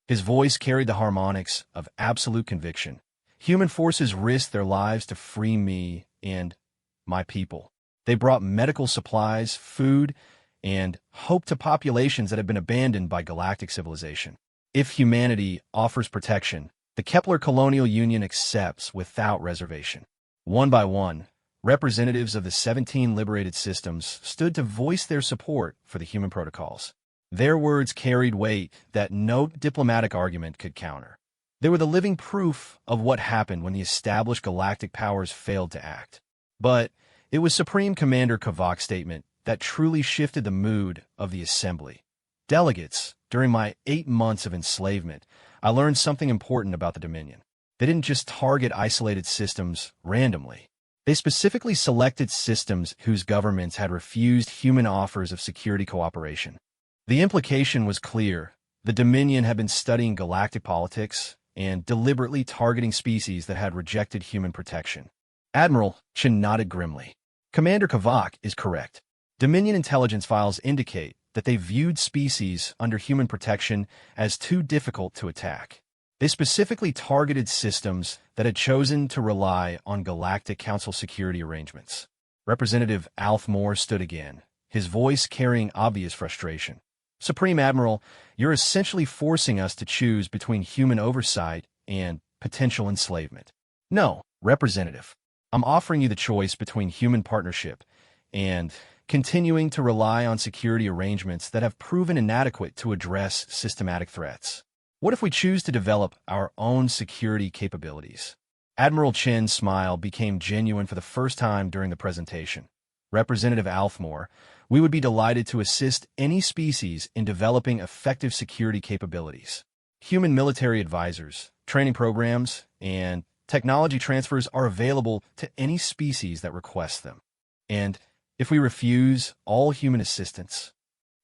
His voice carried the harmonics of absolute conviction. Human forces risked their lives to free me and my people. They brought medical supplies, food, and hope to populations that have been abandoned by galactic civilization. If humanity offers protection, the Kepler Colonial Union accepts without reservation. One by one, representatives of the 17 liberated systems stood to voice their support for the human protocols. Their words carried weight that no diplomatic argument could counter. They were the living proof of what happened when the established galactic powers failed to act. But it was Supreme Commander Kavak's statement that truly shifted the mood of the assembly. Delegates, during my 8 months of enslavement, I learned something important about the Dominion. They didn't just target isolated systems randomly. They specifically selected systems whose governments had refused human offers of security cooperation. The implication was clear. The Dominion had been studying galactic politics and deliberately targeting species that had rejected human protection. Admiral Chen nodded grimly. Commander Kavak is correct. Dominion intelligence files indicate that they viewed species under human protection as too difficult to attack. They specifically targeted systems that had chosen to rely on Galactic Council security arrangements. Representative Althmore stood again, his voice carrying obvious frustration. Supreme Admiral, you're essentially forcing us to choose between human oversight and potential enslavement. No, Representative. I'm offering you the choice between human partnership and continuing to rely on security arrangements that have proven inadequate to address systematic threats. What if we choose to develop our own security capabilities? Admiral Chen's smile became genuine for the first time during the presentation. Representative Althmore, we would be delighted to assist any species in developing effective security capabilities. Human military advisors, training programs, and technology transfers are available to any species that requests them. And if we refuse all human assistance,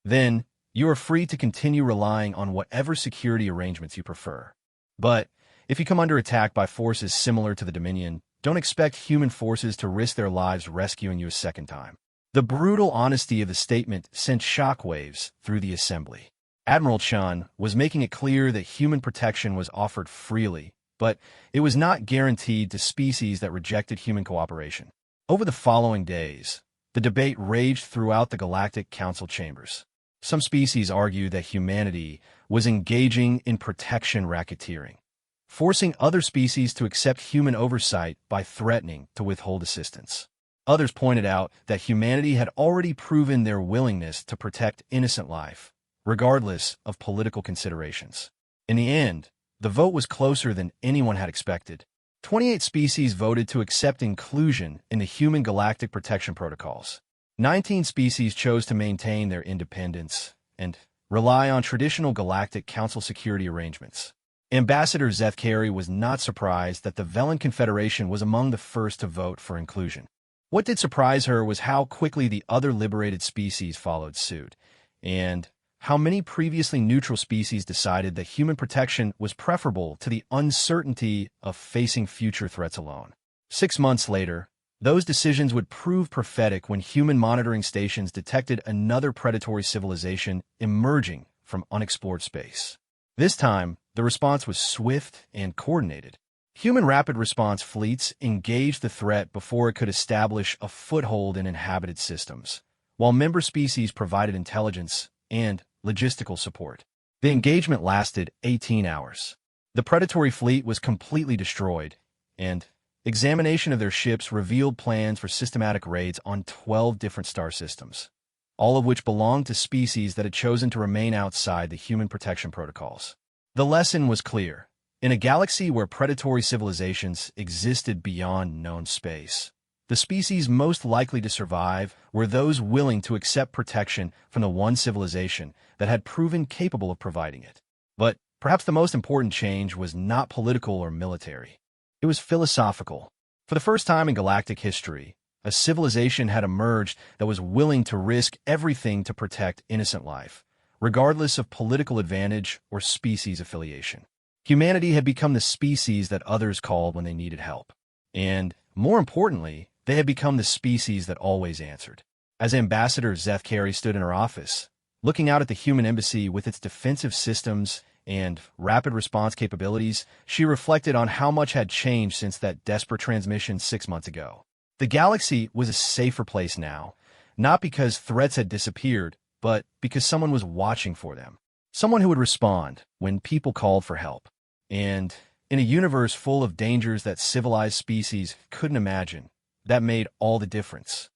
then you are free to continue relying on whatever security arrangements you prefer. But if you come under attack by forces similar to the Dominion, don't expect human forces to risk their lives rescuing you a second time. The brutal honesty of the statement sent shockwaves through the assembly. Admiral Chan was making it clear that human protection was offered freely, but it was not guaranteed to species that rejected human cooperation. Over the following days, the debate raged throughout the Galactic Council chambers. Some species argued that humanity was engaging in protection racketeering, forcing other species to accept human oversight by threatening to withhold assistance. Others pointed out that humanity had already proven their willingness to protect innocent life, regardless of political considerations. In the end, the vote was closer than anyone had expected. 28 species voted to accept inclusion in the Human Galactic Protection Protocols. 19 species chose to maintain their independence and rely on traditional Galactic Council security arrangements. Ambassador Zeth Carey was not surprised that the Velen Confederation was among the first to vote for inclusion. What did surprise her was how quickly the other liberated species followed suit, and how many previously neutral species decided that human protection was preferable to the uncertainty of facing future threats alone. 6 months later, those decisions would prove prophetic when human monitoring stations detected another predatory civilization emerging from unexplored space. This time, the response was swift and coordinated. Human rapid response fleets engaged the threat before it could establish a foothold in inhabited systems, while member species provided intelligence and logistical support. The engagement lasted 18 hours. The predatory fleet was completely destroyed, and examination of their ships revealed plans for systematic raids on 12 different star systems, all of which belonged to species that had chosen to remain outside the human protection protocols. The lesson was clear. In a galaxy where predatory civilizations existed beyond known space, the The species most likely to survive were those willing to accept protection from the one civilization that had proven capable of providing it. But perhaps the most important change was not political or military. It was philosophical. For the first time in galactic history, a civilization had emerged that was willing to risk everything to protect innocent life, regardless of political advantage or species affiliation. Humanity had become the species that others called when they needed help. And, more importantly, they had become the species that always answered. As Ambassador Zeth Carey stood in her office, looking out at the human embassy with its defensive systems and rapid response capabilities, she reflected on how much had changed since that desperate transmission 6 months ago. The galaxy was a safer place now, not because threats had disappeared, but because someone was watching for them. Someone who would respond when people called for help. And in a universe full of dangers that civilized species couldn't imagine, that made all the difference.